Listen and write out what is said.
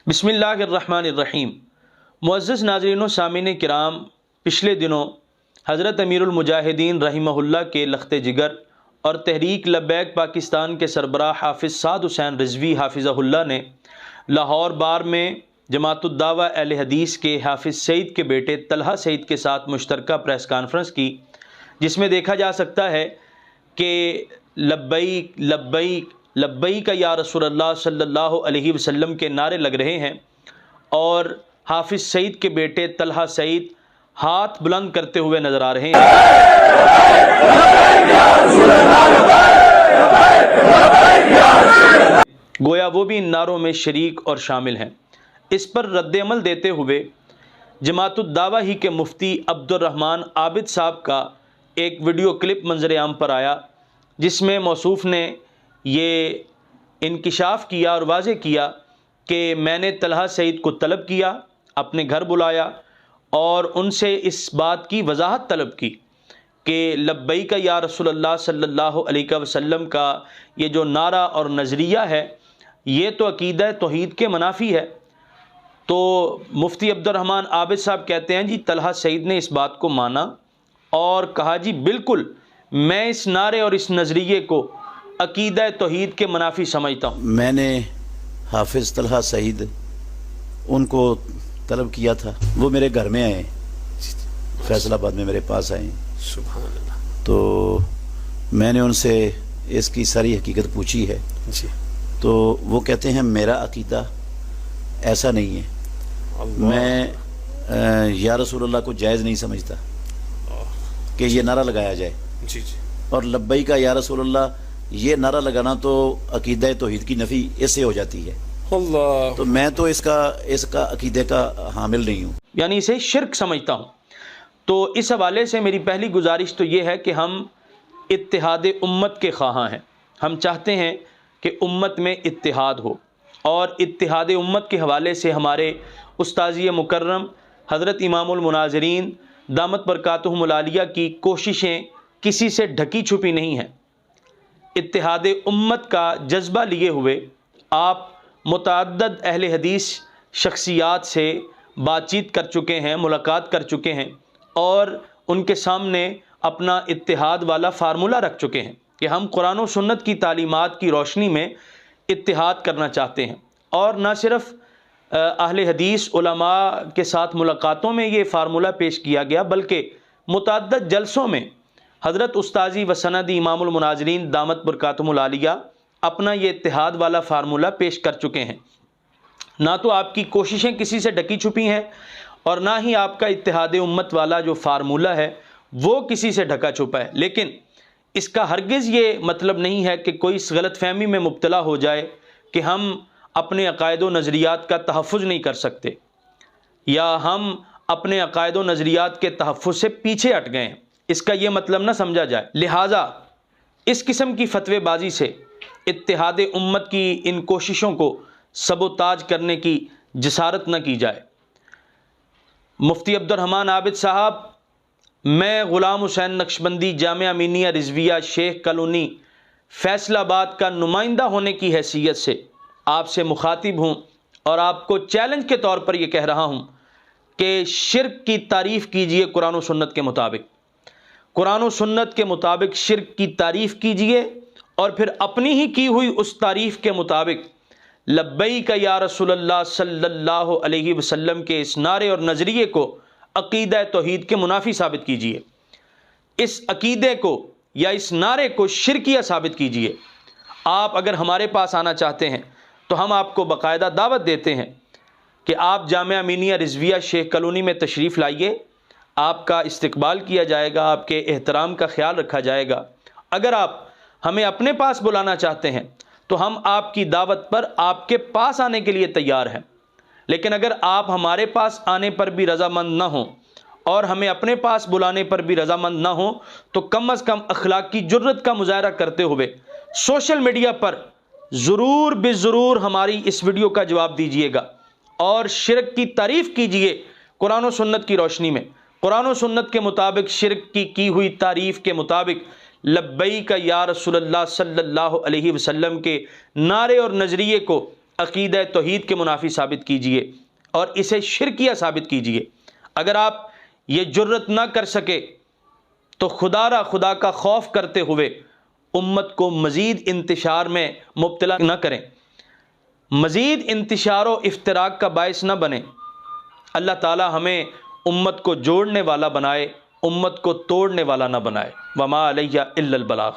बिस्मिल्लाहिर्रहमानिर्रहीम। मुअज़्ज़ज़ नाज़रीन व सामीन किराम, पिछले दिनों हज़रत अमीरुल मुजाहिदीन रहिमहुल्लाह के लख्त जिगर और तहरीक लब्बैक पाकिस्तान के सरबराह हाफ़िज़ साद हुसैन रिज़वी हाफ़िज़हुल्लाह ने लाहौर बार में जमातुद दावा अहले हदीस के हाफ़िज़ सईद के बेटे तलहा सईद के साथ मुश्तरका प्रेस कॉन्फ्रेंस की, जिसमें देखा जा सकता है कि लब्बैक लब्बैक लब्बैक या रसूलल्लाह सल्लल्लाहु अलैहि वसल्लम के नारे लग रहे हैं और हाफ़िज़ सईद के बेटे तलहा सईद हाथ बुलंद करते हुए नज़र आ रहे हैं। गोया वो भी इन नारों में शरीक और शामिल हैं। इस पर रद्द-ए-अमल देते हुए जमातुद दावा ही के मुफ्ती अब्दुर्रहमान आबिद साहब का एक वीडियो क्लिप मंजर आम पर आया, जिसमें मौसूफ़ ने ये इंकिशाफ किया और वाज़े किया कि मैंने तलहा सईद को तलब किया, अपने घर बुलाया और उनसे इस बात की वजाहत तलब की कि लब्बैक या रसूलल्लाह सल्लल्लाहु अलैहि वसल्लम का ये जो नारा और नज़रिया है, ये तो अकीदा तौहीद के मुनाफी है। तो मुफ्ती अब्दुर्रहमान आबिद साहब कहते हैं, जी तलहा सईद ने इस बात को माना और कहा, जी बिल्कुल मैं इस नारे और इस नज़रिए को अकीदा तौहीद के मुनाफी समझता हूँ। मैंने हाफिज़ तलहा सईद उनको तलब किया था, वो मेरे घर में आए, फैसलाबाद में मेरे पास आए। सुभान अल्लाह। तो मैंने उनसे इसकी सारी हकीकत पूछी है जी। तो वो कहते हैं मेरा अकीदा ऐसा नहीं है, मैं या रसूलल्लाह को जायज़ नहीं समझता कि ये नारा लगाया जाए। जी जी। और लब्बैक या रसूलल्लाह ये नारा लगाना तो अकीदा तौहीद की नफ़ी इससे हो जाती है। अल्लाह। तो मैं तो इसका अकीदे का हामिल नहीं हूँ, यानी इसे शिर्क समझता हूँ। तो इस हवाले से मेरी पहली गुजारिश तो ये है कि हम इत्तिहाद उम्मत के ख़्वाहां हैं। हम चाहते हैं कि उम्मत में इत्तिहाद हो और इत्तिहाद उम्मत के हवाले से हमारे उस्ताज़ी मुकर्रम हज़रत इमामुल मुनाज़रीन दामत बरकातुहुमुल आलिया की कोशिशें किसी से ढकी छुपी नहीं हैं। इत्तिहाद उम्मत का जज्बा लिए हुए आप मुतअद्दिद अहले हदीस शख्सियात से बातचीत कर चुके हैं, मुलाकात कर चुके हैं और उनके सामने अपना इत्तिहाद वाला फार्मूला रख चुके हैं कि हम कुरान और सुन्नत की तालीमात की रोशनी में इत्तिहाद करना चाहते हैं। और न सिर्फ़ अहले हदीस उलमा के साथ मुलाकातों में ये फार्मूला पेश किया गया, बल्कि मुतअद्दिद जलसों में हज़रत उस्ताज़ी व सनदी इमामुल मुनाज़रीन दामत बरकातुहुमुल आलिया अपना ये इत्तिहाद वाला फार्मूला पेश कर चुके हैं। ना तो आपकी कोशिशें किसी से ढकी छुपी हैं और ना ही आपका इत्तिहाद उम्मत वाला जो फार्मूला है वो किसी से ढका छुपा है। लेकिन इसका हरगिज़ ये मतलब नहीं है कि कोई इस गलत फहमी में मुब्तला हो जाए कि हम अपने अकायद व नज़रियात का तहफ़्फ़ुज़ नहीं कर सकते या हम अपने अकायद व नज़रियात के तहफ़्फ़ुज़ से पीछे हट गए हैं। इसका ये मतलब ना समझा जाए। लिहाजा इस किस्म की फतवेबाजी से इत्तिहाद उम्मत की इन कोशिशों को सबोताज करने की जसारत न की जाए। मुफ्ती अब्दुर्रहमान आबिद साहब, मैं ग़ुलाम हुसैन नक्शबंदी जामिया मिनिया रिज़विया शेख कॉलोनी फैसलाबाद का नुमाइंदा होने की हैसियत से आपसे मुखातिब हूँ और आपको चैलेंज के तौर पर यह कह रहा हूँ कि शिर्क की तारीफ़ कीजिए कुरान और सुन्नत के मुताबिक। कुरान और सुन्नत के मुताबिक शिर्क की तारीफ़ कीजिए और फिर अपनी ही की हुई उस तारीफ़ के मुताबिक लब्बैक या रसूलल्लाह सल्लल्लाहु अलैहि वसल्लम के इस नारे और नज़रिए को अकीदा तौहीद के मुनाफी साबित कीजिए। इस अकीदे को या इस नारे को शिरकिया साबित कीजिए। आप अगर हमारे पास आना चाहते हैं तो हम आपको बाकायदा दावत देते हैं कि आप जामिया मिनिया रिज़विया शेख कॉलोनी में तशरीफ़ लाइए, आपका इस्तकबाल किया जाएगा, आपके एहतराम का ख्याल रखा जाएगा। अगर आप हमें अपने पास बुलाना चाहते हैं तो हम आपकी दावत पर आपके पास आने के लिए तैयार हैं। लेकिन अगर आप हमारे पास आने पर भी रज़ामंद ना हों और हमें अपने पास बुलाने पर भी रज़ामंद ना हों तो कम अज़ कम अखलाक की जुर्रत का मुज़ाहरा करते हुए सोशल मीडिया पर ज़रूर बेज़रूर हमारी इस वीडियो का जवाब दीजिएगा और शिर्क की तारीफ़ कीजिए कुरान और सुन्नत की रोशनी में। कुरान और सुन्नत के मुताबिक शिर्क की हुई तारीफ़ के मुताबिक लब्बैक या रसूलल्लाह सल्लल्लाहु अलैहि वसल्लम के नारे और नज़रिए को عقیدہ توحید کے منافی ثابت کیجئے اور اسے شرکیہ ثابت کیجئے۔ اگر آپ یہ جرت نہ کر سکے تو خدا کا خوف کرتے ہوئے امت کو مزید انتشار میں مبتلا نہ کریں، مزید انتشار و افتراق کا باعث نہ بنیں۔ اللہ تعالی ہمیں امت کو جوڑنے والا بنائے، امت کو توڑنے والا نہ بنائے۔ وما علیہ الا البلاغ۔